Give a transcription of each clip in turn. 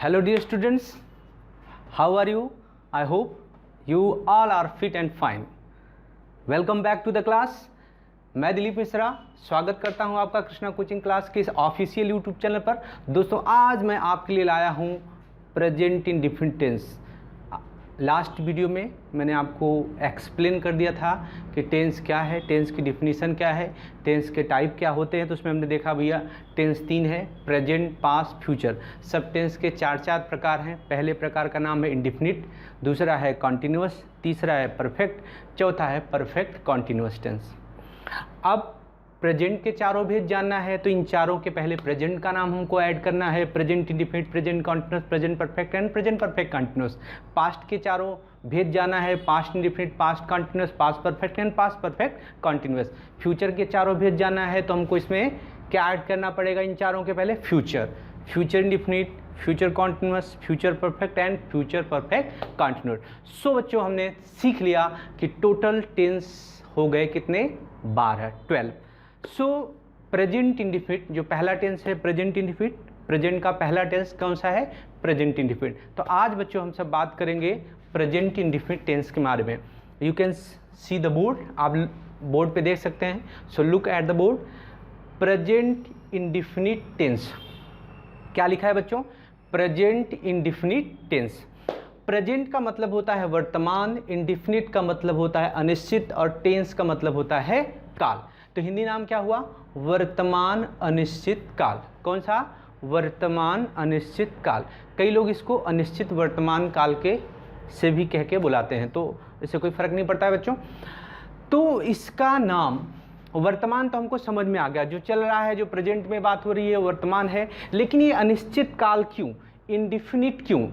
Hello dear students, how are you? I hope you all are fit and fine. Welcome back to the class. मैं दिलीप मिश्रा स्वागत करता हूं आपका Krishna coaching class के इस ऑफिशियल यूट्यूब चैनल पर। दोस्तों आज मैं आपके लिए लाया हूं present indefinite tense. Last video में मैंने आपको एक्सप्लेन कर दिया था कि टेंस क्या है, टेंस की डिफिनीसन क्या है, टेंस के टाइप क्या होते हैं। तो उसमें हमने देखा भैया टेंस 3 है, प्रेजेंट, पास्ट, फ्यूचर। सब टेंस के चार प्रकार हैं। पहले प्रकार का नाम है इंडेफिनिट, दूसरा है कॉन्टिन्यूअस, तीसरा है परफेक्ट, चौथा है परफेक्ट कॉन्टिन्यूअस टेंस। अब प्रेजेंट के चारों भेद जानना है तो इन चारों के पहले प्रेजेंट का नाम हमको ऐड करना है। Present indefinite, present continuous, present perfect and present perfect continuous. Past के चारों भेद जाना है, past indefinite, past continuous, past perfect and past perfect continuous. Future के चारों भेद जाना है तो हमको इसमें क्या ऐड करना पड़ेगा? इन चारों के पहले future, future indefinite, future continuous, future perfect and future perfect continuous. So बच्चों हमने सीख लिया कि टोटल टेंस हो गए कितने? 12, 12। सो प्रेजेंट इंडेफिनिट जो पहला टेंस है प्रेजेंट इंडेफिनिट, प्रेजेंट का पहला टेंस कौन सा है? Present indefinite. तो आज बच्चों हम सब बात करेंगे प्रेजेंट इंडेफिनिट टेंस के बारे में। You can see the board, आप बोर्ड पे देख सकते हैं। So look at the board. Present indefinite tense क्या लिखा है बच्चों? Present indefinite tense. प्रेजेंट का मतलब होता है वर्तमान, इंडेफिनिट का मतलब होता है अनिश्चित और टेंस का मतलब होता है काल। तो हिंदी नाम क्या हुआ? वर्तमान अनिश्चित काल। कौन सा? वर्तमान अनिश्चित काल। कई लोग इसको अनिश्चित वर्तमान काल के से भी कह के बुलाते हैं, तो इससे कोई फर्क नहीं पड़ता है बच्चों। तो इसका नाम वर्तमान तो हमको समझ में आ गया, जो चल रहा है, जो प्रेजेंट में बात हो रही है वर्तमान है। लेकिन ये अनिश्चित काल क्यों? इंडेफिनिट क्यों?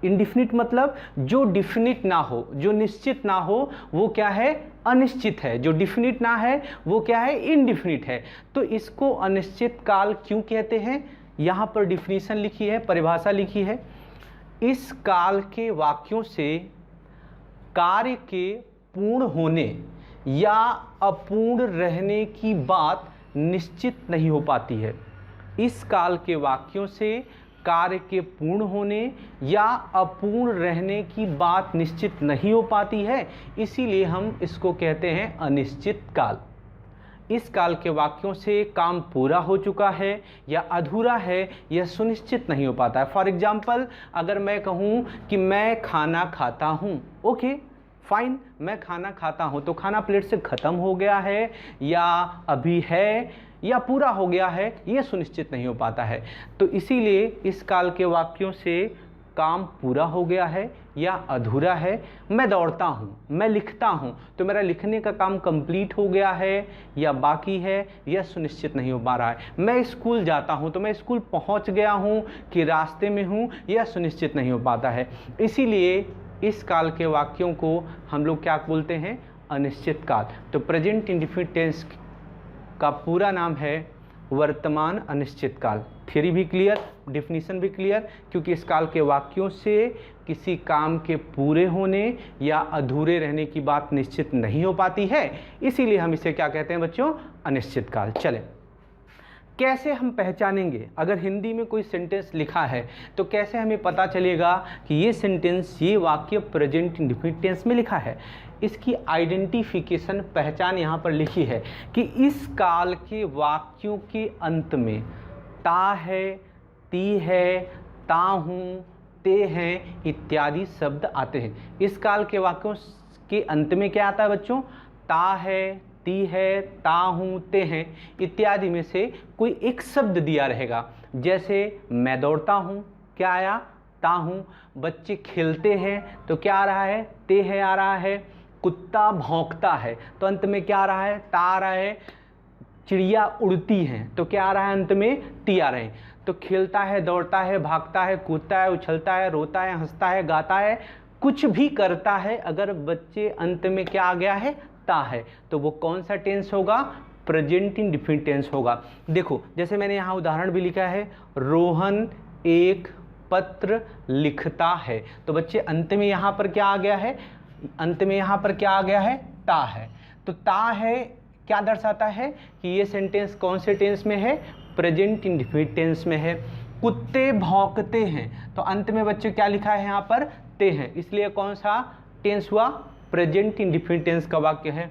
इंडेफिनिट मतलब जो डिफिनिट ना हो, जो निश्चित ना हो, वो क्या है? अनिश्चित है। जो डिफिनिट ना है वो क्या है? इनडिफिनिट है। तो इसको अनिश्चित काल क्यों कहते हैं? यहाँ पर डिफिनीशन लिखी है, परिभाषा लिखी है। इस काल के वाक्यों से कार्य के पूर्ण होने या अपूर्ण रहने की बात निश्चित नहीं हो पाती है। इस काल के वाक्यों से कार्य के पूर्ण होने या अपूर्ण रहने की बात निश्चित नहीं हो पाती है, इसीलिए हम इसको कहते हैं अनिश्चित काल। इस काल के वाक्यों से काम पूरा हो चुका है या अधूरा है यह सुनिश्चित नहीं हो पाता है। फॉर एग्जाम्पल, अगर मैं कहूँ कि मैं खाना खाता हूँ, ओके फाइन, मैं खाना खाता हूँ, तो खाना प्लेट से ख़त्म हो गया है या अभी है या पूरा हो गया है, ये सुनिश्चित नहीं हो पाता है। तो इसीलिए इस काल के वाक्यों से काम पूरा हो गया है या अधूरा है। मैं दौड़ता हूँ, मैं लिखता हूँ, तो मेरा लिखने का काम कंप्लीट हो गया है या बाकी है, यह सुनिश्चित नहीं हो पा रहा है। मैं स्कूल जाता हूँ, तो मैं स्कूल पहुँच गया हूँ कि रास्ते में हूँ, यह सुनिश्चित नहीं हो पाता है। इसीलिए इस काल के वाक्यों को हम लोग क्या बोलते हैं? अनिश्चित काल। तो प्रेजेंट इंडेफिनिट टेंस का पूरा नाम है वर्तमान अनिश्चित काल। थ्योरी भी क्लियर, डिफिनीशन भी क्लियर, क्योंकि इस काल के वाक्यों से किसी काम के पूरे होने या अधूरे रहने की बात निश्चित नहीं हो पाती है, इसीलिए हम इसे क्या कहते हैं बच्चों? अनिश्चित काल। चले, कैसे हम पहचानेंगे? अगर हिंदी में कोई सेंटेंस लिखा है तो कैसे हमें पता चलेगा कि ये सेंटेंस, ये वाक्य प्रेजेंट इंडेफिनिट टेंस में लिखा है? इसकी आइडेंटिफिकेशन, पहचान यहाँ पर लिखी है कि इस काल के वाक्यों के अंत में ता है, ती है, ता हूँ, ते हैं इत्यादि शब्द आते हैं। इस काल के वाक्यों के अंत में क्या आता है बच्चों? ता है, ती है, ता हूँ, ते हैं इत्यादि में से कोई एक शब्द दिया रहेगा। जैसे मैं दौड़ता हूँ, क्या आया? ता हूँ। बच्चे खेलते हैं तो क्या आ रहा है? ते है आ रहा है। कुत्ता भौंकता है तो अंत में क्या आ रहा है? ता आ रहा है। चिड़िया उड़ती हैं तो क्या आ रहा है? अंत में ती आ रहे हैं। तो खेलता है, दौड़ता है, भागता है, कूदता है, उछलता है, रोता है, हंसता है, गाता है, कुछ भी करता है, अगर बच्चे अंत में क्या आ गया है? ता है, तो वो कौन सा टेंस होगा? प्रेजेंट इंडेफिनिट टेंस होगा। देखो, जैसे मैंने यहाँ उदाहरण भी लिखा है, रोहन एक पत्र लिखता है, तो बच्चे अंत में यहाँ पर क्या आ गया है? अंत में यहाँ पर क्या आ गया है? ता है। तो ता है क्या दर्शाता है कि ये सेंटेंस कौन से टेंस में है? प्रेजेंट इंडेफिनिट टेंस में है। कुत्ते भौंकते हैं, तो अंत में बच्चों क्या लिखा है यहाँ पर, ते हैं, इसलिए कौन सा टेंस हुआ, प्रेजेंट इंडेफिनिट टेंस का वाक्य है।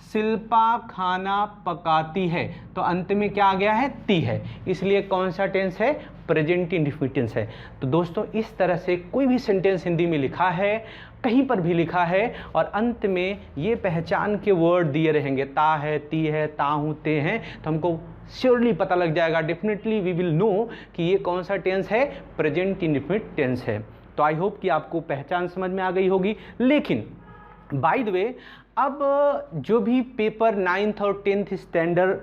शिल्पा खाना पकाती है, तो अंत में क्या आ गया है, ती है, इसलिए कौन सा टेंस है, प्रेजेंट इंडेफिनिट टेंस है। तो दोस्तों इस तरह से कोई भी सेंटेंस हिंदी में लिखा है, कहीं पर भी लिखा है और अंत में ये पहचान के वर्ड दिए रहेंगे, ता है, ती है, ता हूँ, ते हैं, तो हमको श्योरली पता लग जाएगा, डेफिनेटली वी विल नो कि ये कौन सा टेंस है, प्रेजेंट इंडेफिनिट टेंस है। तो आई होप कि आपको पहचान समझ में आ गई होगी। लेकिन बाय द वे, अब जो भी पेपर 9th और 10th स्टैंडर्ड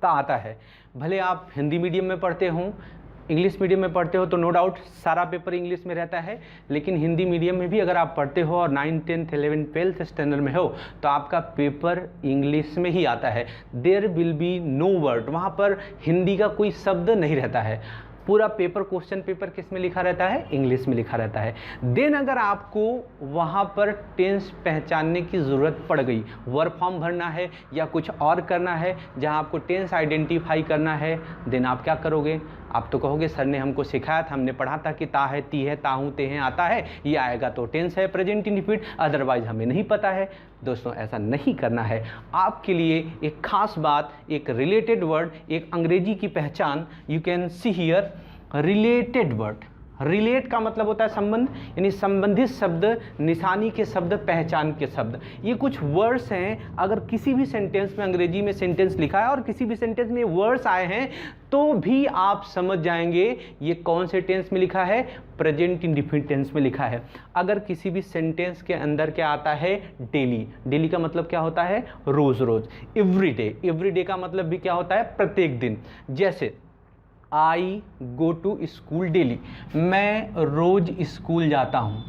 का आता है, भले आप हिंदी मीडियम में पढ़ते हो, इंग्लिश मीडियम में पढ़ते हो, तो नो डाउट सारा पेपर इंग्लिश में रहता है, लेकिन हिंदी मीडियम में भी अगर आप पढ़ते हो और 9th 10th 11th 12th standard में हो, तो आपका पेपर इंग्लिश में ही आता है। There will be no word, वहाँ पर हिंदी का कोई शब्द नहीं रहता है, पूरा पेपर, क्वेश्चन पेपर किस में लिखा रहता है, इंग्लिश में लिखा रहता है। देन अगर आपको वहाँ पर टेंस पहचानने की ज़रूरत पड़ गई, वर्क फॉर्म भरना है या कुछ और करना है जहाँ आपको टेंस आइडेंटिफाई करना है, देन आप क्या करोगे, आप तो कहोगे सर ने हमको सिखाया था, हमने पढ़ा था कि ता है, ती है, ता हूँ, ते हैं आता है, ये आएगा तो टेंस है प्रेजेंट इंडेफिनिट, अदरवाइज हमें नहीं पता है। दोस्तों ऐसा नहीं करना है। आपके लिए एक खास बात, एक रिलेटेड वर्ड, एक अंग्रेजी की पहचान, you can see here related word. Relate का मतलब होता है संबंध, यानी संबंधित शब्द, निशानी के शब्द, पहचान के शब्द। ये कुछ वर्ड्स हैं, अगर किसी भी सेंटेंस में, अंग्रेजी में सेंटेंस लिखा है और किसी भी सेंटेंस में वर्ड्स आए हैं, तो भी आप समझ जाएंगे ये कौन से टेंस में लिखा है, प्रेजेंट इंडेफिनिट टेंस में लिखा है। अगर किसी भी सेंटेंस के अंदर क्या आता है, डेली, डेली का मतलब क्या होता है, रोज रोज। एवरीडे, एवरीडे का मतलब भी क्या होता है, प्रत्येक दिन। जैसे I go to school daily, मैं रोज स्कूल जाता हूँ।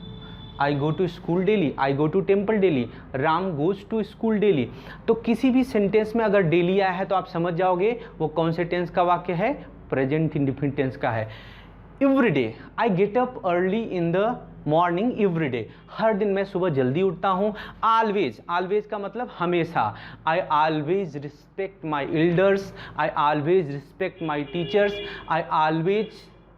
I go to school daily, I go to temple daily, Ram goes to school daily. तो किसी भी सेंटेंस में अगर डेली आया है तो आप समझ जाओगे वो कौन से टेंस का वाक्य है, प्रेजेंट इंडेफिनिट टेंस का है। Everyday, I get up early in the morning everyday, हर दिन मैं सुबह जल्दी उठता हूँ। ऑलवेज, ऑलवेज का मतलब हमेशा। I always respect my elders, I always respect my teachers, I always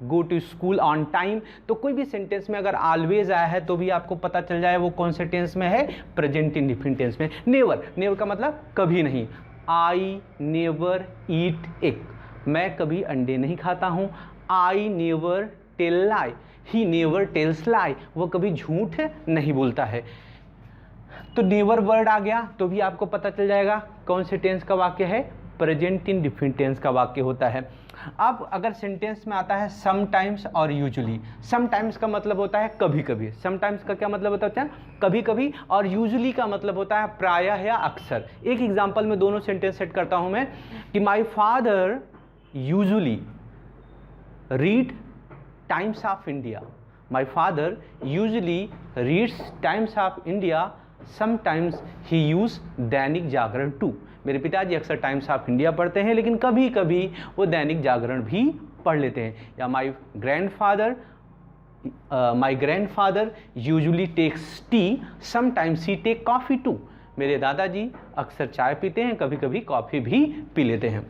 go to school on time. तो कोई भी सेंटेंस में अगर ऑलवेज आया है तो भी आपको पता चल जाए वो कौन से टेंस में है, प्रेजेंट इंडेफिनिट टेंस में। नेवर, नेवर का मतलब कभी नहीं। आई नेवर ईट एग, मैं कभी अंडे नहीं खाता हूँ। I never tell lie, he never tells lie, वो कभी झूठ नहीं बोलता है। तो नेवर वर्ड आ गया तो भी आपको पता चल जाएगा कौन से टेंस का वाक्य है, प्रेजेंट इंडेफिनिट टेंस का वाक्य होता है। अब अगर सेंटेंस में आता है समटाइम्स और यूजुअली, समटाइम्स का मतलब होता है कभी कभी, समटाइम्स का क्या मतलब होता है, कभी कभी, और यूजुअली का मतलब होता है प्रायः या अक्सर। एक एग्जांपल में दोनों सेंटेंस सेट करता हूं मैं कि my father usually read times of India, my father usually reads times of India, sometimes he use Dainik Jagran to. मेरे पिताजी अक्सर टाइम्स ऑफ इंडिया पढ़ते हैं, लेकिन कभी कभी वो दैनिक जागरण भी पढ़ लेते हैं। या my grandfather usually takes tea, sometimes he take coffee too. मेरे दादाजी अक्सर चाय पीते हैं, कभी कभी कॉफ़ी भी पी लेते हैं।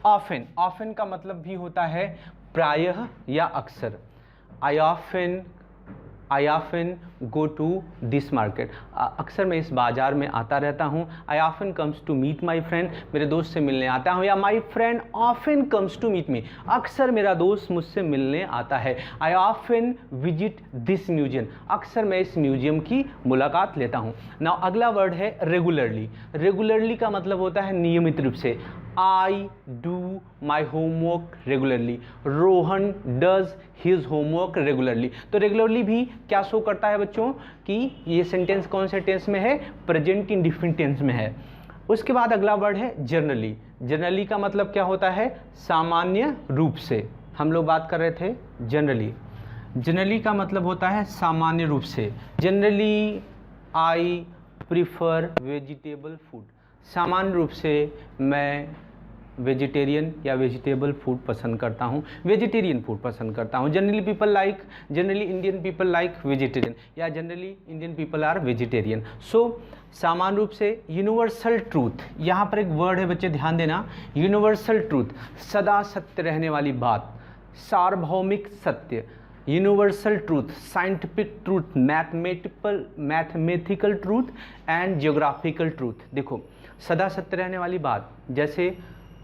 ऑफन, ऑफन का मतलब भी होता है प्रायः या अक्सर। I often go to this market, अक्सर मैं इस बाजार में आता रहता हूँ। I often comes to meet my friend, मेरे दोस्त से मिलने आता हूँ। या my friend often comes to meet me, अक्सर मेरा दोस्त मुझसे मिलने आता है। I often visit this museum, अक्सर मैं इस म्यूजियम की मुलाकात लेता हूँ। नाउ अगला वर्ड है रेगुलरली। रेगुलरली का मतलब होता है नियमित रूप से। आई do my homework regularly, Rohan does his homework regularly. तो रेगुलरली भी क्या शो करता है बच्चों कि ये सेंटेंस कौन से टेंस में है, प्रेजेंट इंडेफिनिट टेंस में है। उसके बाद अगला वर्ड है जनरली। जनरली का मतलब क्या होता है, सामान्य रूप से। हम लोग बात कर रहे थे जनरली, जनरली का मतलब होता है सामान्य रूप से। Generally I prefer vegetable food, सामान्य रूप से मैं वेजिटेरियन या वेजिटेबल फूड पसंद करता हूँ, वेजिटेरियन फूड पसंद करता हूँ। Generally people like, generally Indian people like vegetarian, या generally Indian people are vegetarian. So सामान्य रूप से। यूनिवर्सल ट्रूथ, यहाँ पर एक वर्ड है बच्चे ध्यान देना, यूनिवर्सल ट्रूथ, सदा सत्य रहने वाली बात, सार्वभौमिक सत्य, universal truth, scientific truth, mathematical truth and geographical truth. देखो सदा सत्य रहने वाली बात, जैसे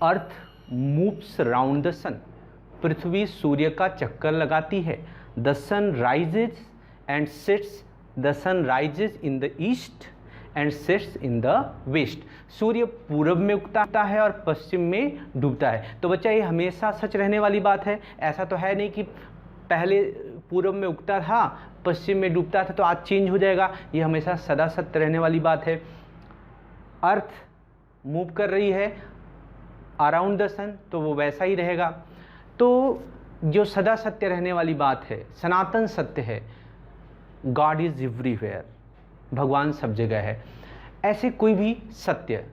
earth moves round the sun, पृथ्वी सूर्य का चक्कर लगाती है। The sun rises and sets, the sun rises in the east and sets in the west, सूर्य पूरब में उगता है और पश्चिम में डूबता है। तो बच्चा ये हमेशा सच रहने वाली बात है। ऐसा तो है नहीं कि पहले पूरब में उगता था पश्चिम में डूबता था तो आज चेंज हो जाएगा। ये हमेशा सदा सत्य रहने वाली बात है। अर्थ मूव कर रही है अराउंड द सन तो वो वैसा ही रहेगा। तो जो सदा सत्य रहने वाली बात है, सनातन सत्य है, गॉड इज एवरीवेयर, भगवान सब जगह है। ऐसे कोई भी सत्य,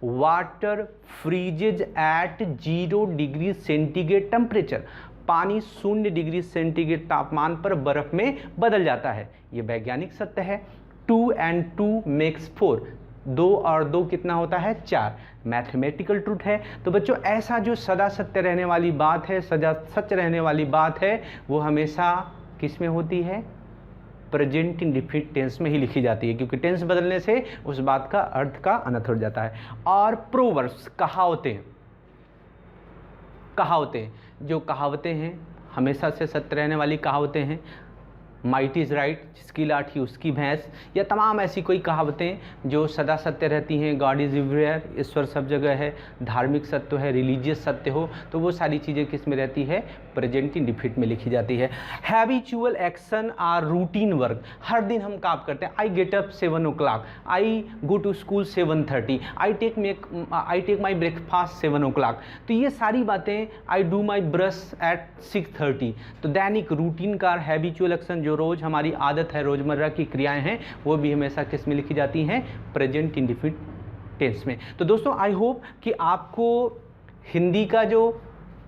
water freezes at 0 degree centigrade temperature, पानी 0 डिग्री सेंटीग्रेड तापमान पर बर्फ में बदल जाता है, ये वैज्ञानिक सत्य है। 2 and 2 makes 4, 2 और 2 कितना होता है 4, मैथमेटिकल ट्रूथ है। तो बच्चों ऐसा जो सदा सत्य रहने वाली बात है, सदा सच रहने वाली बात है, वो हमेशा किस में होती है, प्रेजेंट इंडेफिनिट टेंस में ही लिखी जाती है, क्योंकि टेंस बदलने से उस बात का अर्थ का अनर्थ हो जाता है। और प्रोवर्ब्स, कहावतें, जो कहावतें हैं हमेशा से सत्य रहने वाली कहावतें हैं। माइट इज़ राइट, जिसकी लाठी उसकी भैंस, या तमाम ऐसी कोई कहावतें जो सदा सत्य रहती हैं। गॉड इज़ एवरीवेयर, ईश्वर सब जगह है। धार्मिक सत्य है, रिलीजियस सत्य हो, तो वो सारी चीज़ें किस में रहती है, प्रेजेंट इंडेफिनिट में लिखी जाती है। Habitual action or routine work, हर दिन हम काम करते हैं। I get up 7 o'clock, I go to school 7:30, I take my breakfast 7 o'clock। तो ये सारी बातें, I do my brush at 6:30। तो दैनिक रूटीन का हैबिचुअल एक्शन, जो रोज़ हमारी आदत है, रोज़मर्रा की क्रियाएं हैं, वो भी हमेशा किस में लिखी जाती हैं, प्रेजेंट इंडेफिनिट टेंस में। तो दोस्तों आई होप कि आपको हिंदी का जो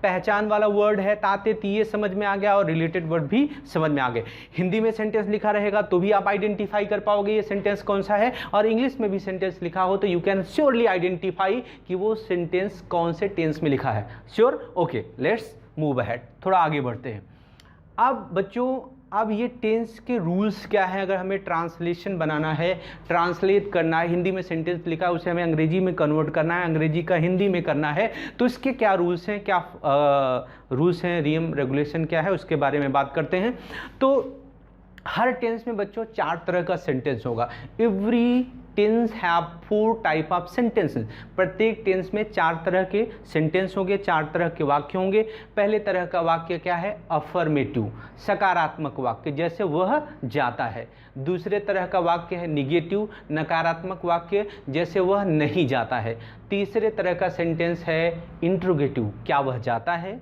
पहचान वाला वर्ड है ताते तिये समझ में आ गया और रिलेटेड वर्ड भी समझ में आ गए। हिंदी में सेंटेंस लिखा रहेगा तो भी आप आइडेंटिफाई कर पाओगे ये सेंटेंस कौन सा है, और इंग्लिश में भी सेंटेंस लिखा हो तो यू कैन श्योरली आइडेंटिफाई कि वो सेंटेंस कौन से टेंस में लिखा है। Sure? Okay, let's move ahead, थोड़ा आगे बढ़ते हैं। अब बच्चों, अब ये टेंस के रूल्स क्या हैं, अगर हमें ट्रांसलेशन बनाना है, ट्रांसलेट करना है, हिंदी में सेंटेंस लिखा है उसे हमें अंग्रेजी में कन्वर्ट करना है, अंग्रेजी का हिंदी में करना है, तो इसके क्या रूल्स हैं, क्या रूल्स हैं, नियम रेगुलेशन क्या है, उसके बारे में बात करते हैं। तो हर टेंस में बच्चों 4 तरह का सेंटेंस होगा। Every tense have 4 type of sentences, प्रत्येक टेंस में 4 तरह के सेंटेंस होंगे, 4 तरह के वाक्य होंगे। पहले तरह का वाक्य क्या है, अफर्मेटिव, सकारात्मक वाक्य, जैसे वह जाता है। दूसरे तरह का वाक्य है निगेटिव, नकारात्मक वाक्य, जैसे वह नहीं जाता है। तीसरे तरह का सेंटेंस है इंट्रोगेटिव, क्या वह जाता है,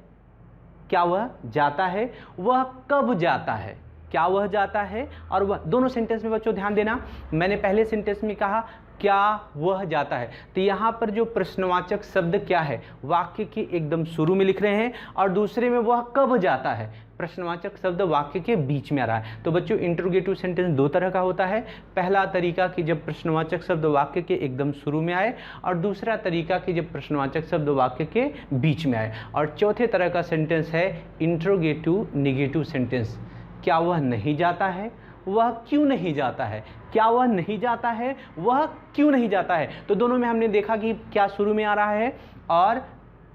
क्या वह जाता है, वह कब जाता है, क्या वह जाता है और वह, दोनों सेंटेंस में बच्चों ध्यान देना, मैंने पहले सेंटेंस में कहा क्या वह जाता है, तो यहाँ पर जो प्रश्नवाचक शब्द क्या है वाक्य के एकदम शुरू में लिख रहे हैं, और दूसरे में वह कब जाता है, प्रश्नवाचक शब्द वाक्य के बीच में आ रहा है। तो बच्चों इंट्रोगेटिव सेंटेंस 2 तरह का होता है। पहला तरीका कि जब प्रश्नवाचक शब्द वाक्य के एकदम शुरू में आए, और दूसरा तरीका कि जब प्रश्नवाचक शब्द वाक्य के बीच में आए। और चौथे तरह का सेंटेंस है इंट्रोगेटिव निगेटिव सेंटेंस, क्या वह नहीं जाता है, वह क्यों नहीं जाता है, क्या वह नहीं जाता है, वह क्यों नहीं जाता है। तो दोनों में हमने देखा कि क्या शुरू में आ रहा है और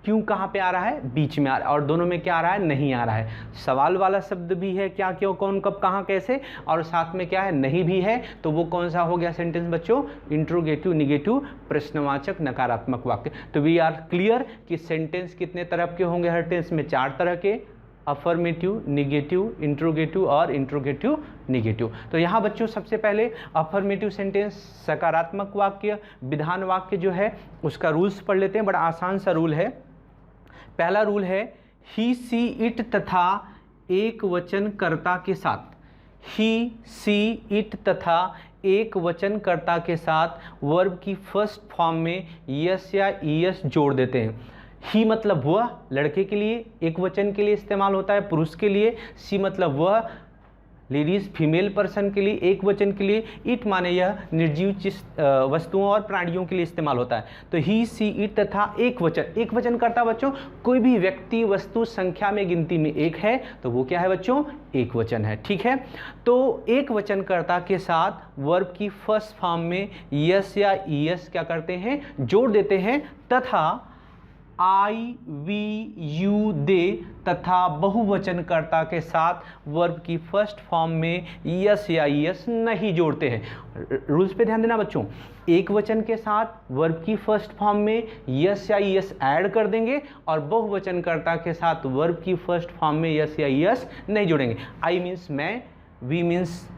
क्यों कहाँ पे आ रहा है, बीच में आ रहा है, और दोनों में क्या आ रहा है, नहीं आ रहा है। सवाल वाला शब्द भी है, क्या क्यों कौन कब कहाँ कैसे, और साथ में क्या है, नहीं भी है। तो वो कौन सा हो गया सेंटेंस बच्चों, इंट्रोगेटिव निगेटिव प्रश्नवाचक नकारात्मक वाक्य। तो वी आर क्लियर कि सेंटेंस कितने तरह के होंगे, हर टेंस में 4 तरह के, अफर्मेटिव, निगेटिव, इंट्रोगेटिव और इंट्रोगेटिव निगेटिव। तो यहाँ बच्चों सबसे पहले अफर्मेटिव सेंटेंस, सकारात्मक वाक्य, विधान वाक्य जो है उसका रूल्स पढ़ लेते हैं। बड़ा आसान सा रूल है। पहला रूल है ही सी इट तथा एक वचन कर्ता के साथ, ही सी इट तथा एक वचन कर्ता के साथ वर्ब की फर्स्ट फॉर्म में यस या ईएस जोड़ देते हैं। ही मतलब वह, लड़के के लिए, एक वचन के लिए इस्तेमाल होता है, पुरुष के लिए। सी मतलब वह, लेडीज फीमेल पर्सन के लिए, एक वचन के लिए इट माने यह निर्जीव वस्तुओं और प्राणियों के लिए इस्तेमाल होता है। तो ही सी इट तथा एक वचन करता बच्चों कोई भी व्यक्ति वस्तु संख्या में गिनती में एक है तो वो क्या है बच्चों, एक वचन है। ठीक है, तो एक वचनकर्ता के साथ वर्ब की फर्स्ट फॉर्म में यस या ईएस क्या करते हैं, जोड़ देते हैं, तथा आई वी यू दे तथा बहुवचनकर्ता के साथ वर्ब की फर्स्ट फॉर्म में यस या ईएस नहीं जोड़ते हैं। रूल्स पे ध्यान देना बच्चों, एक वचन के साथ वर्ब की फर्स्ट फॉर्म में यस या ईएस ऐड कर देंगे और बहुवचनकर्ता के साथ वर्ब की फर्स्ट फॉर्म में यस या ईएस नहीं जोड़ेंगे। आई मीन्स मैं, वी मीन्स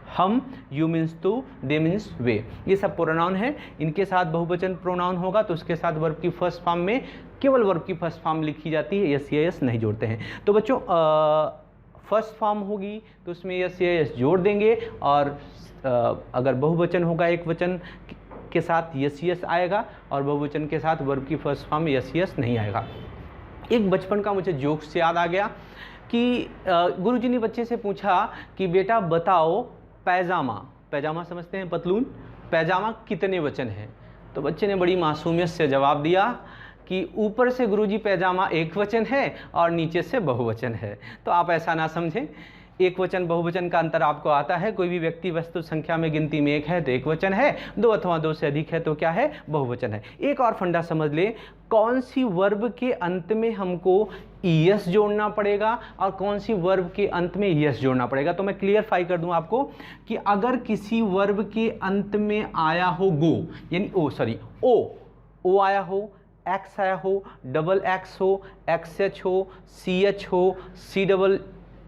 हम, यू मीन्स तू, दे मीन्स वे, ये सब प्रोनाउन है। इनके साथ बहुवचन प्रोनाउन होगा तो उसके साथ वर्ब की फर्स्ट फॉर्म में केवल वर्ब की फर्स्ट फॉर्म लिखी जाती है, यस या यस नहीं जोड़ते हैं। तो बच्चों फर्स्ट फॉर्म होगी तो उसमें यस या यस जोड़ देंगे और अगर बहुवचन होगा एक वचन के साथ यस यस आएगा और बहुवचन के साथ वर्ब की फर्स्ट फॉर्म में यस यस नहीं आएगा। एक बचपन का मुझे जोक से याद आ गया कि गुरुजी ने बच्चे से पूछा कि बेटा बताओ पैजामा समझते हैं, पतलून, पैजामा कितने वचन हैं? तो बच्चे ने बड़ी मासूमियत से जवाब दिया कि ऊपर से गुरुजी पैजामा एक वचन है और नीचे से बहुवचन है। तो आप ऐसा ना समझें, एक वचन बहुवचन का अंतर आपको आता है। कोई भी व्यक्ति वस्तु संख्या में गिनती में एक है तो एक वचन है, दो अथवा दो से अधिक है तो क्या है, बहुवचन है। एक और फंडा समझ ले, कौन सी वर्ब के अंत में हमको ईएस जोड़ना पड़ेगा और कौन सी वर्ब के अंत में यस जोड़ना पड़ेगा। तो मैं क्लियरफाई कर दूं आपको कि अगर किसी वर्ब के अंत में आया हो गो, यानी ओ आया हो, एक्स आया हो, डबल एक्स हो, एक्स एच हो, सी एच हो, सी डबल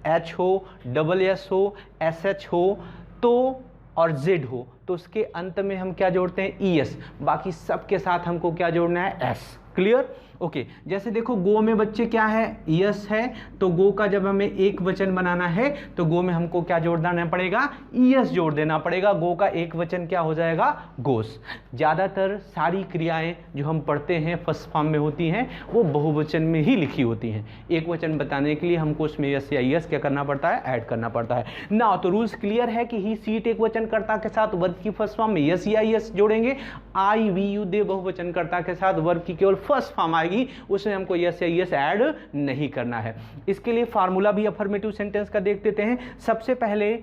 एच हो, डबल एस हो, एस एच हो तो और जेड हो, तो उसके अंत में हम क्या जोड़ते हैं, ईएस। बाकी सब के साथ हमको क्या जोड़ना है, एस। क्लियर? ओके, जैसे देखो गो में बच्चे क्या है, यस है, तो गो का जब हमें एक वचन बनाना है तो गो में हमको क्या जोड़ देना पड़ेगा, यस जोड़ देना पड़ेगा। गो का एक वचन क्या हो जाएगा, गोस। ज़्यादातर सारी क्रियाएं जो हम पढ़ते हैं फर्स्ट फॉर्म में होती हैं वो बहुवचन में ही लिखी होती हैं। एक वचन बताने के लिए हमको उसमें यस या यस क्या करना पड़ता है, ऐड करना पड़ता है ना। तो रूल्स क्लियर है कि ही सीट एक वचनकर्ता के साथ वर्ब की फर्स्ट फॉर्म में यस या यस जोड़ेंगे। आई वी यू दे बहुवचनकर्ता के साथ वर्ब की केवल फर्स्ट फॉर्म आएगी, उसमें हमको यस या यस ऐड नहीं करना है। इसके लिए फार्मूला भी अफर्मेटिव सेंटेंस का देख देते हैं। सबसे पहले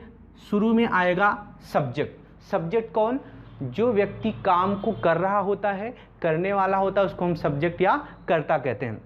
शुरू में आएगा सब्जेक्ट। सब्जेक्ट कौन, जो व्यक्ति काम को कर रहा होता है, करने वाला होता है, उसको हम सब्जेक्ट या कर्ता कहते हैं।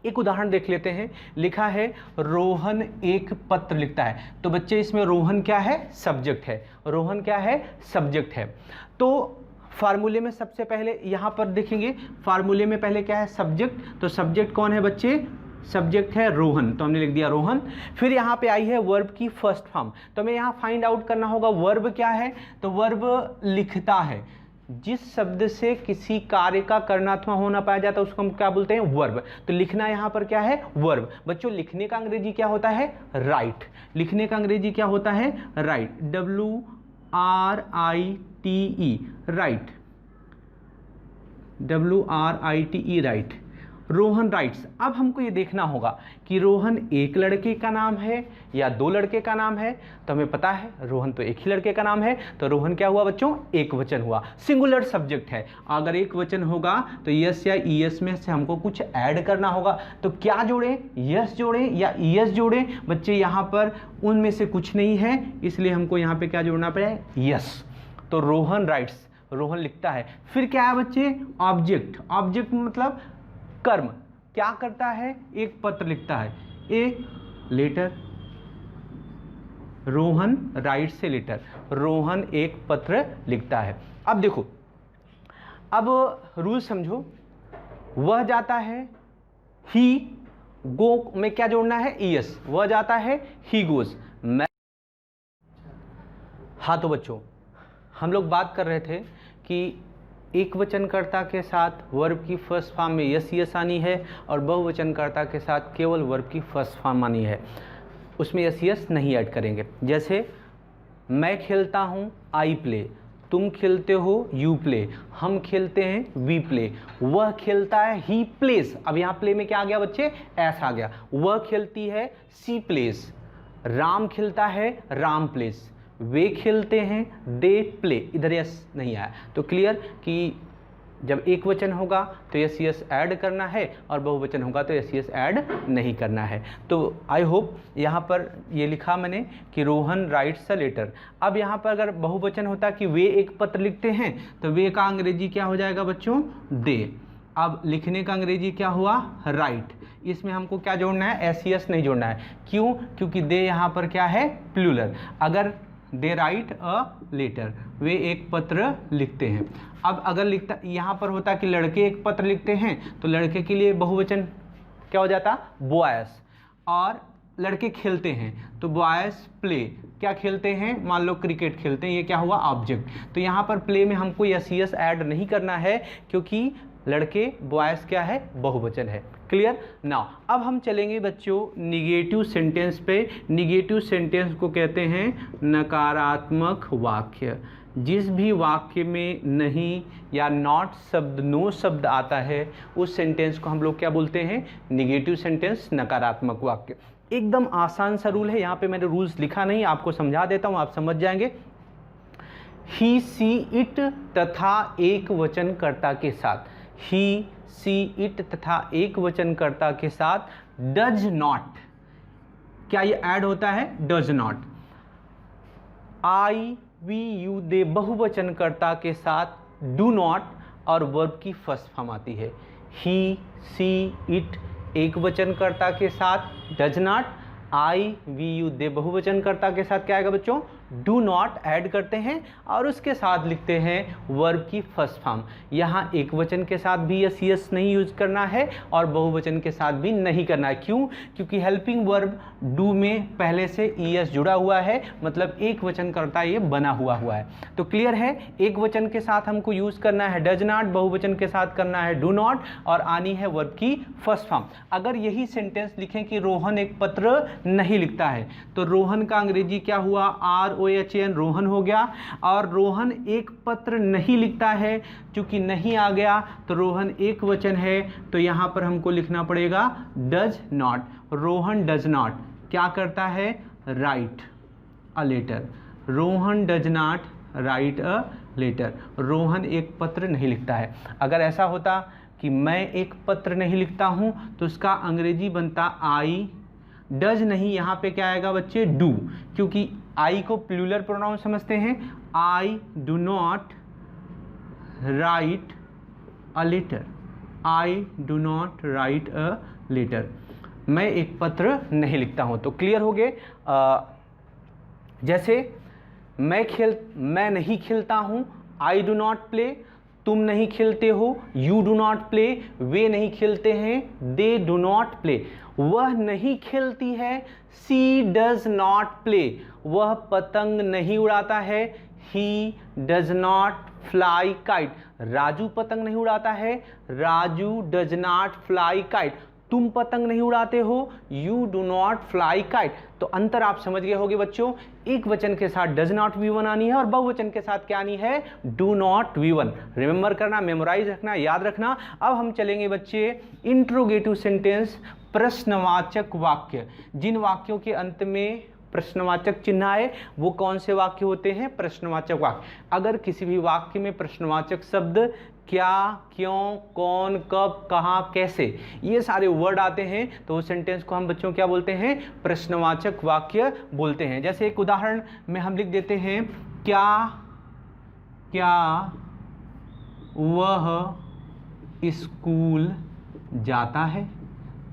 एक उदाहरण देख लेते हैं। लिखा है रोहन एक पत्र लिखता है, तो बच्चे इसमें रोहन क्या है, सब्जेक्ट है। रोहन क्या है, सब्जेक्ट है। तो फार्मूले में सबसे पहले यहां पर देखेंगे, फार्मूले में पहले क्या है, सब्जेक्ट। तो सब्जेक्ट कौन है बच्चे, सब्जेक्ट है रोहन, तो हमने लिख दिया रोहन। फिर यहाँ पे आई है वर्ब की फर्स्ट फॉर्म, तो हमें यहाँ फाइंड आउट करना होगा वर्ब क्या है। तो वर्ब लिखता है, जिस शब्द से किसी कार्य का करनात्मक होना पाया जाता है उसको हम क्या बोलते हैं, वर्ब। तो लिखना यहाँ पर क्या है, वर्ब। बच्चों लिखने का अंग्रेजी क्या होता है, राइट। लिखने का अंग्रेजी क्या होता है, right, WRITE, right, WRITE, right. Rohan rights. अब हमको ये देखना होगा कि रोहन एक लड़के का नाम है या दो लड़के का नाम है। तो हमें पता है रोहन तो एक ही लड़के का नाम है, तो रोहन क्या हुआ बच्चों, एक वचन हुआ, सिंगुलर सब्जेक्ट है। अगर एक वचन होगा तो यस या ईएस में से हमको कुछ ऐड करना होगा। तो क्या जोड़ें, यस जोड़ें या ईएस जोड़ें। बच्चे यहाँ पर उनमें से कुछ नहीं है, इसलिए हमको यहाँ पे क्या जोड़ना पड़ेगा, यस। तो रोहन राइट्स, रोहन लिखता है। फिर क्या है बच्चे, ऑब्जेक्ट। ऑब्जेक्ट मतलब कर्म, क्या करता है, एक पत्र लिखता है, ए लेटर। रोहन राइट से लेटर, रोहन एक पत्र लिखता है। अब देखो, अब रूल समझो, वह जाता है, ही, गो में क्या जोड़ना है, ईएस। वह जाता है, ही गोज। मैं, हाँ तो बच्चों हम लोग बात कर रहे थे कि एक वचनकर्ता के साथ वर्ब की फर्स्ट फॉर्म में यस यस आनी है और बहुवचनकर्ता के साथ केवल वर्ब की फर्स्ट फॉर्म आनी है, उसमें यस यस नहीं ऐड करेंगे। जैसे मैं खेलता हूँ, आई प्ले, तुम खेलते हो, यू प्ले, हम खेलते हैं, वी प्ले, वह खेलता है, ही प्लेस। अब यहाँ प्ले में क्या आ गया बच्चे, एस आ गया। वह खेलती है, सी प्लेस, राम खिलता है, राम प्लेस। वे खेलते हैं, दे प्ले। इधर यस नहीं आया, तो क्लियर कि जब एक वचन होगा तो यस यस ऐड करना है और बहुवचन होगा तो यस यस ऐड नहीं करना है। तो आई होप यहाँ पर ये लिखा मैंने कि रोहन राइट्स अ लेटर। अब यहाँ पर अगर बहुवचन होता कि वे एक पत्र लिखते हैं तो वे का अंग्रेजी क्या हो जाएगा बच्चों? दे। अब लिखने का अंग्रेजी क्या हुआ? राइट। इसमें हमको क्या जोड़ना है? एस यस नहीं जोड़ना है। क्यों? क्योंकि दे यहाँ पर क्या है? प्लूरल। अगर दे राइट अ लेटर, वे एक पत्र लिखते हैं। अब अगर लिखता यहाँ पर होता कि लड़के एक पत्र लिखते हैं तो लड़के के लिए बहुवचन क्या हो जाता? बॉयज। और लड़के खेलते हैं तो बॉयज प्ले। क्या खेलते हैं? मान लो क्रिकेट खेलते हैं, ये क्या हुआ? ऑब्जेक्ट। तो यहाँ पर प्ले में हमको यस यस ऐड नहीं करना है क्योंकि लड़के बॉयज क्या है? बहुवचन है। क्लियर? नाउ अब हम चलेंगे बच्चों निगेटिव सेंटेंस पे। निगेटिव सेंटेंस को कहते हैं नकारात्मक वाक्य। जिस भी वाक्य में नहीं या नॉट शब्द, नो शब्द आता है, उस सेंटेंस को हम लोग क्या बोलते हैं? निगेटिव सेंटेंस, नकारात्मक वाक्य। एकदम आसान सा रूल है, यहाँ पे मैंने रूल्स लिखा नहीं, आपको समझा देता हूँ, आप समझ जाएंगे। ही सी इट तथा एक वचनकर्ता के साथ, ही सी इट तथा एक वचनकर्ता के साथ डज नॉट, क्या ये ऐड होता है? Does not. I we you they बहुवचनकर्ता के साथ डू नॉट और वर्ब की फर्स्ट फॉर्म आती है। ही सी इट एक वचनकर्ता के साथ does not, I we you they बहुवचनकर्ता के साथ क्या आएगा बच्चों? डू नॉट ऐड करते हैं और उसके साथ लिखते हैं वर्ब की फर्स्ट फॉर्म। यहाँ एक वचन के साथ भी यस यस नहीं यूज करना है और बहुवचन के साथ भी नहीं करना है। क्यों? क्योंकि हेल्पिंग वर्ब डू में पहले से ईएस जुड़ा हुआ है, मतलब एक वचन करता ये बना हुआ है। तो क्लियर है? एक वचन के साथ हमको यूज करना है डज नॉट, बहुवचन के साथ करना है डू नॉट और आनी है वर्ब की फर्स्ट फॉर्म। अगर यही सेंटेंस लिखें कि रोहन एक पत्र नहीं लिखता है तो रोहन का अंग्रेजी क्या हुआ? ROHN, रोहन हो गया। और रोहन एक पत्र नहीं लिखता है, चूंकि नहीं आ गया तो रोहन एक वचन है, तो यहाँ पर हमको लिखना पड़ेगा does not. Rohan does not क्या करता है? Write a letter. Rohan does not write a letter. Rohan एक पत्र नहीं लिखता है। अगर ऐसा होता कि मैं एक पत्र नहीं लिखता हूँ तो उसका अंग्रेजी बनता आई। डज नहीं, यहाँ पे क्या आएगा बच्चे? डू, क्योंकि आई को प्लूरल प्रोनाउन समझते हैं। I do not write a letter. I do not write a letter. मैं एक पत्र नहीं लिखता हूँ। तो क्लियर हो गए? जैसे मैं नहीं खेलता हूँ, आई डू नॉट प्ले। तुम नहीं खेलते हो, यू डू नॉट प्ले। वे नहीं खेलते हैं, दे डू नॉट प्ले। वह नहीं खेलती है, सी डज नॉट प्ले। वह पतंग नहीं उड़ाता है, he does not fly kite. Raju पतंग नहीं उड़ाता है, Raju does not fly kite. तुम पतंग नहीं उड़ाते हो, you do not fly kite. तो अंतर आप समझ गए होंगे बच्चों। एक वचन के साथ डज नॉट V1 आनी है और बहुवचन के साथ क्या आनी है? Do not V1। रिमेंबर करना, मेमोराइज रखना, याद रखना। अब हम चलेंगे बच्चे इंट्रोगेटिव सेंटेंस, प्रश्नवाचक वाक्य। जिन वाक्यों के अंत में प्रश्नवाचक चिन्ह आए वो कौन से वाक्य होते हैं? प्रश्नवाचक वाक्य। अगर किसी भी वाक्य में प्रश्नवाचक शब्द क्या, क्यों, कौन, कब, कहाँ, कैसे, ये सारे वर्ड आते हैं तो उस सेंटेंस को हम बच्चों क्या बोलते हैं? प्रश्नवाचक वाक्य बोलते हैं। जैसे एक उदाहरण में हम लिख देते हैं क्या वह स्कूल जाता है?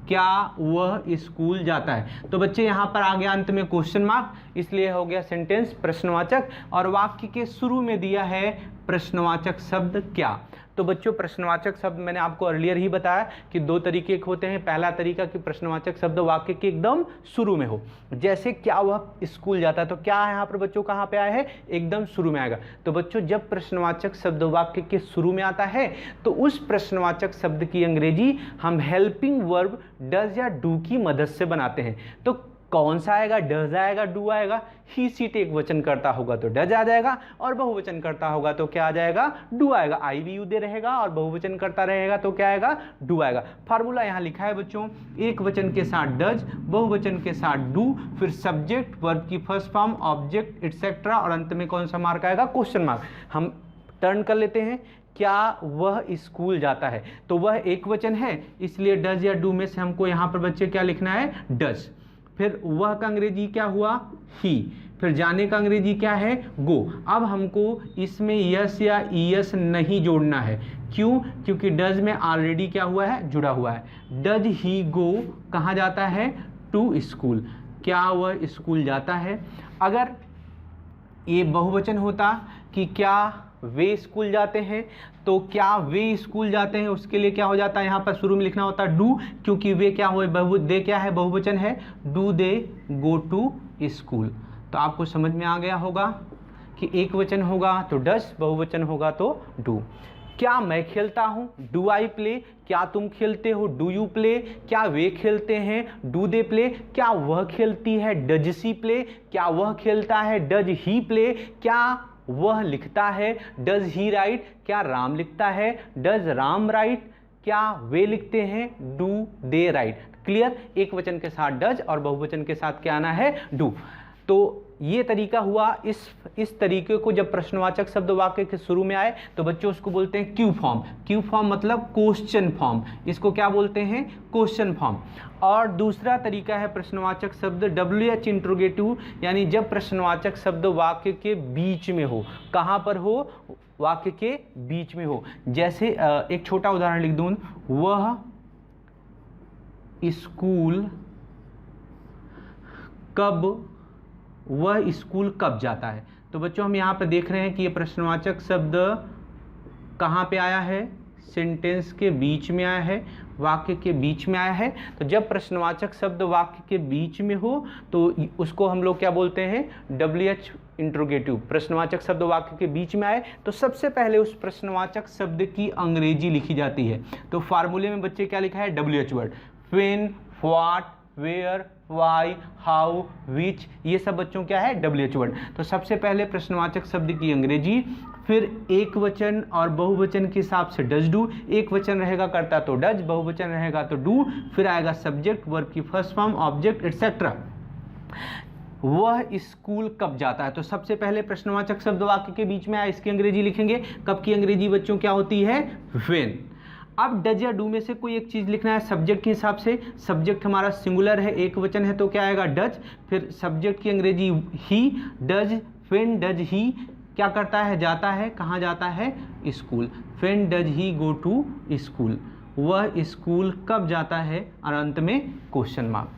क्या वह स्कूल जाता है? तो बच्चे यहाँ पर आ गया अंत में क्वेश्चन मार्क, इसलिए हो गया सेंटेंस प्रश्नवाचक। और वाक्य के शुरू में दिया है प्रश्नवाचक शब्द क्या। तो बच्चों प्रश्नवाचक शब्द मैंने आपको अर्लियर ही बताया कि दो तरीके के होते हैं। पहला तरीका कि प्रश्नवाचक शब्द वाक्य के एकदम शुरू में हो, जैसे क्या वह स्कूल जाता है, तो क्या है यहाँ पर बच्चों कहाँ पे आया है? एकदम शुरू में आएगा। तो बच्चों जब प्रश्नवाचक शब्द वाक्य के शुरू में आता है तो उस प्रश्नवाचक शब्द की अंग्रेजी हम हेल्पिंग वर्ब डज या डू की मदद से बनाते हैं। तो कौन सा आएगा, डज आएगा, डू आएगा। ही सीट एक वचन करता होगा तो डज आ जाएगा, और बहुवचन करता होगा तो क्या आ जाएगा, डू आएगा। आई वी यू दे रहेगा और बहुवचन करता रहेगा तो क्या आएगा, डू आएगा। फार्मूला यहाँ लिखा है बच्चों, एक वचन के साथ डज, बहुवचन के साथ डू, फिर सब्जेक्ट, वर्ब की फर्स्ट फॉर्म, ऑब्जेक्ट एटसेट्रा, और अंत में कौन सा मार्क आएगा, क्वेश्चन मार्क। हम टर्न कर लेते हैं, क्या वह स्कूल जाता है, तो वह एक वचन है, इसलिए डज या डू में से हमको यहाँ पर बच्चे क्या लिखना है, डज। फिर वह का अंग्रेजी क्या हुआ, ही। फिर जाने का अंग्रेजी क्या है, गो। अब हमको इसमें यस या ईएस नहीं जोड़ना है, क्यों, क्योंकि डज में ऑलरेडी क्या हुआ है, जुड़ा हुआ है। डज ही गो कहाँ जाता है, टू स्कूल, क्या वह स्कूल जाता है। अगर ये बहुवचन होता कि क्या वे स्कूल जाते हैं, तो क्या वे स्कूल जाते हैं, उसके लिए क्या हो जाता है, यहाँ पर शुरू में लिखना होता है डू, क्योंकि वे क्या हो, दे क्या है, बहुवचन है, do they go to school. तो आपको समझ में आ गया होगा कि एक वचन होगा तो डज, बहुवचन होगा तो डू। क्या मैं खेलता हूँ, डू आई प्ले, क्या तुम खेलते हो, डू यू प्ले, क्या वे खेलते हैं, डू दे प्ले, क्या वह खेलती है, डज सी प्ले, क्या वह खेलता है, डज ही प्ले, क्या वह लिखता है, डज ही राइट, क्या राम लिखता है, डज राम राइट, क्या वे लिखते हैं, डू दे राइट। क्लियर, एक वचन के साथ डज और बहुवचन के साथ क्या आना है, डू। तो ये तरीका हुआ। इस तरीके को जब प्रश्नवाचक शब्द वाक्य के शुरू में आए तो बच्चों उसको बोलते हैं क्यू फॉर्म। क्यू फॉर्म मतलब क्वेश्चन फॉर्म, इसको क्या बोलते हैं, क्वेश्चन फॉर्म। और दूसरा तरीका है प्रश्नवाचक शब्द WH इंट्रोगेटिव, यानी जब प्रश्नवाचक शब्द वाक्य के बीच में हो। कहाँ पर हो, वाक्य के बीच में हो। जैसे एक छोटा उदाहरण लिख दूं, वह स्कूल कब जाता है। तो बच्चों हम यहाँ पर देख रहे हैं कि ये प्रश्नवाचक शब्द कहाँ पे आया है, सेंटेंस के बीच में आया है, वाक्य के बीच में आया है। तो जब प्रश्नवाचक शब्द वाक्य के बीच में हो तो उसको हम लोग क्या बोलते हैं, WH इंट्रोगेटिव। प्रश्नवाचक शब्द वाक्य के बीच में आए तो सबसे पहले उस प्रश्नवाचक शब्द की अंग्रेजी लिखी जाती है। तो फार्मूले में बच्चे क्या लिखा है, WH word, when, what, where, why, how, which, ये सब बच्चों क्या है, WH वर्ड। तो सबसे पहले प्रश्नवाचक शब्द की अंग्रेजी, फिर एक वचन और बहुवचन के हिसाब से डज डू। एक वचन रहेगा करता तो डज, बहुवचन रहेगा तो डू, फिर आएगा सब्जेक्ट, वर्ब की फर्स्ट फॉर्म, ऑब्जेक्ट एटसेट्रा। वह स्कूल कब जाता है, तो सबसे पहले प्रश्नवाचक शब्द वाक्य के बीच में आया, इसकी अंग्रेजी लिखेंगे। कब की अंग्रेजी बच्चों क्या होती है, व्हेन। अब डज या डू में से कोई एक चीज़ लिखना है सब्जेक्ट के हिसाब से। सब्जेक्ट हमारा सिंगुलर है, एक वचन है तो क्या आएगा, डज। फिर सब्जेक्ट की अंग्रेजी ही, डज, व्हेन डज ही क्या करता है, जाता है, कहाँ जाता है, school. When does he go to school, वह स्कूल कब जाता है, और अंत में क्वेश्चन मार्क।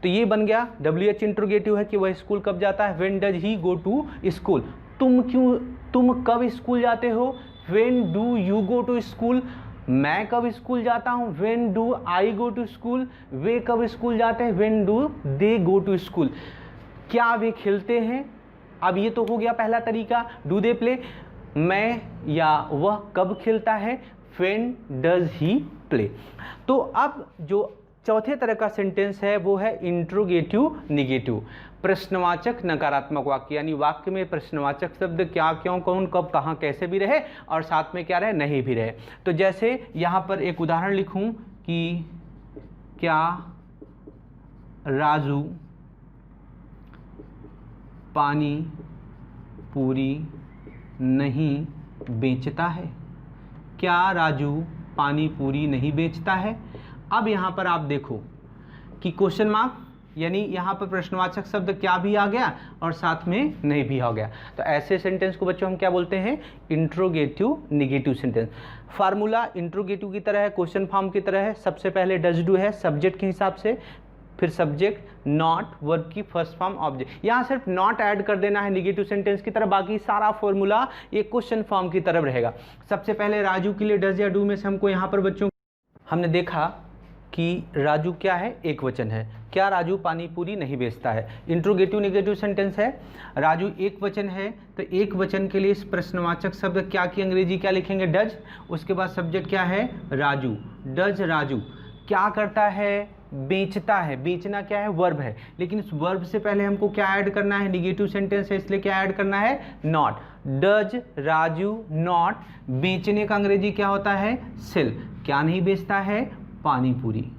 तो ये बन गया WH इंट्रोगेटिव है कि वह स्कूल कब जाता है, when does he go to school. तुम कब स्कूल जाते हो, when do you go to school. मैं कब स्कूल जाता हूँ, when do I go to school. वे कब स्कूल जाते हैं, when do they go to school. क्या वे खेलते हैं, अब ये तो हो गया पहला तरीका, डू दे प्ले। मैं या वह कब खेलता है, व्हेन डज ही प्ले। तो अब जो चौथे तरह का सेंटेंस है वो है इंट्रोगेटिव निगेटिव, प्रश्नवाचक नकारात्मक वाक्य, यानी वाक्य में प्रश्नवाचक शब्द क्या, क्यों, कौन, कब, कहाँ, कैसे भी रहे और साथ में क्या रहे, नहीं भी रहे। तो जैसे यहाँ पर एक उदाहरण लिखूं कि क्या राजू पानी पूरी नहीं बेचता है। क्या राजू पानी पूरी नहीं बेचता है। अब यहाँ पर आप देखो कि क्वेश्चन मार्क, यानी यहाँ पर प्रश्नवाचक शब्द क्या भी आ गया और साथ में नहीं भी आ गया। तो ऐसे सेंटेंस को बच्चों हम क्या बोलते हैं, interrogative negative sentence. Formula interrogative की तरह है, क्वेश्चन फॉर्म की तरह है। सबसे पहले डज डू है सब्जेक्ट के हिसाब से, फिर सब्जेक्ट, नॉट, वर्ब की फर्स्ट फॉर्म, ऑब्जेक्ट। यहाँ सिर्फ नॉट ऐड कर देना है निगेटिव सेंटेंस की तरह, बाकी सारा फॉर्मूला ये क्वेश्चन फॉर्म की तरफ रहेगा। सबसे पहले राजू के लिए डज या डू में से हमको यहाँ पर बच्चों हमने देखा कि राजू क्या है, एक वचन है। क्या राजू पानी पूरी नहीं बेचता है, इंट्रोगेटिव निगेटिव सेंटेंस है। राजू एक वचन है तो एक वचन के लिए इस प्रश्नवाचक शब्द क्या की अंग्रेजी क्या लिखेंगे, डज। उसके बाद सब्जेक्ट क्या है, राजू, डज राजू। क्या करता है, बेचता है, बेचना क्या है, वर्ब है, लेकिन इस वर्ब से पहले हमको क्या ऐड करना है, निगेटिव सेंटेंस है इसलिए क्या ऐड करना है, नॉट। डज राजू नॉट, बेचने का अंग्रेजी क्या होता है, सेल। क्या नहीं बेचता है, पानी पूरी।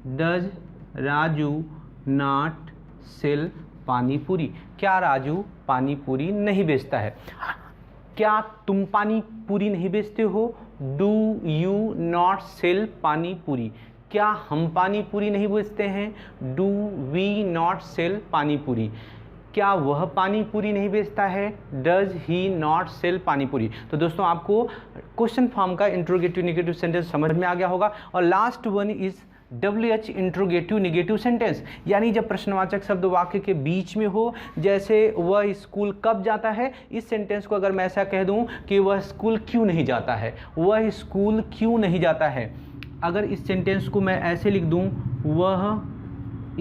डज राजू नॉट सेल पानी पूरी, क्या राजू पानी पूरी नहीं बेचता है। क्या तुम पानी पूरी नहीं बेचते हो, डू यू नॉट सेल पानी पूरी, क्या हम पानी पूरी नहीं बेचते हैं, डू वी नॉट सेल पानी पूरी, क्या वह पानी पूरी नहीं बेचता है, डज ही नॉट सेल पानी पूरी। तो दोस्तों आपको क्वेश्चन फॉर्म का इंट्रोगेटिव नेगेटिव सेंटेंस समझ में आ गया होगा। और last one is WH interrogative negative sentence, यानी जब प्रश्नवाचक शब्द वाक्य के बीच में हो, जैसे वह स्कूल कब जाता है, इस सेंटेंस को अगर मैं ऐसा कह दूं कि वह स्कूल क्यों नहीं जाता है, वह स्कूल क्यों नहीं जाता है, अगर इस सेंटेंस को मैं ऐसे लिख दूं, वह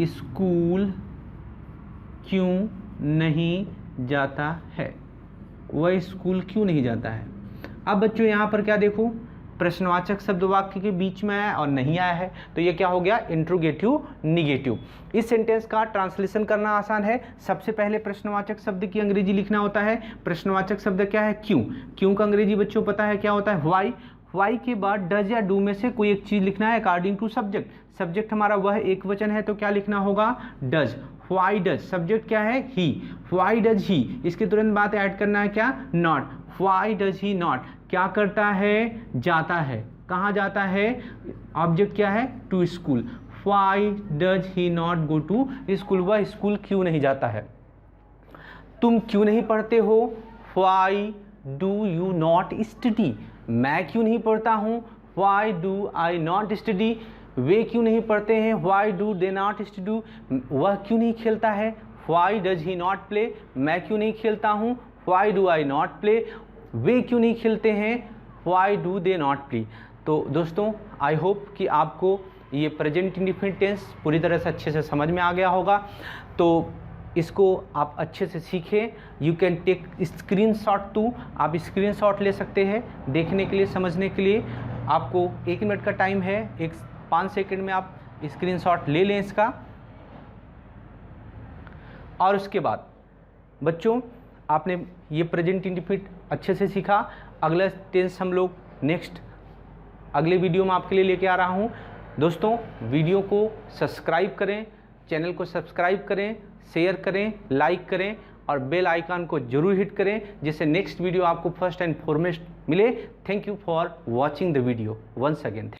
स्कूल क्यों नहीं जाता है, वह स्कूल क्यों नहीं जाता है। अब बच्चों यहाँ पर क्या देखो, प्रश्नवाचक शब्द वाक्य के बीच में आया और नहीं आया है, तो ये क्या हो गया, इंट्रोगेटिव निगेटिव। इस सेंटेंस का ट्रांसलेशन करना आसान है। सबसे पहले प्रश्नवाचक शब्द की अंग्रेजी लिखना होता है। प्रश्नवाचक शब्द क्या है, क्यों। क्यों का अंग्रेजी बच्चों पता है क्या होता है, व्हाई। व्हाई के बाद डज या डू में से कोई एक चीज लिखना है अकॉर्डिंग टू सब्जेक्ट। सब्जेक्ट हमारा वह एक वचन है तो क्या लिखना होगा, डज। व्हाई डज, सब्जेक्ट क्या है, ही। व्हाई डज ही, इसके तुरंत बाद ऐड करना है क्या, not. Why does he not, क्या करता है, जाता है। कहाँ जाता है, ऑब्जेक्ट क्या है, to school. Why does he not go to school, वह स्कूल क्यों नहीं जाता है। तुम क्यों नहीं पढ़ते हो, why do you not study, मैं क्यों नहीं पढ़ता हूँ, why do I not study. वे क्यों नहीं पढ़ते हैं, why do they not study. वह क्यों नहीं खेलता है, why does he not play, मैं क्यों नहीं खेलता हूँ, why do I not play. वे क्यों नहीं खेलते हैं, why do they not play. तो दोस्तों आई होप कि आपको ये प्रेजेंट इंडेफिनिट टेंस पूरी तरह से अच्छे से समझ में आ गया होगा। तो इसको आप अच्छे से सीखें। You can take screenshot too, आप स्क्रीनशॉट ले सकते हैं देखने के लिए, समझने के लिए। आपको 1 मिनट का टाइम है, 5 सेकंड में आप स्क्रीनशॉट ले लें इसका। और उसके बाद बच्चों आपने ये प्रेजेंट इंडेफिनिट अच्छे से सीखा। अगला टेंस हम लोग नेक्स्ट अगले वीडियो में आपके लिए लेके आ रहा हूँ। दोस्तों वीडियो को सब्सक्राइब करें, चैनल को सब्सक्राइब करें, शेयर करें, लाइक करें और बेल आइकन को जरूर हिट करें, जिससे नेक्स्ट वीडियो आपको फर्स्ट एंड फॉरमोस्ट मिले। Thank you for watching the video once again.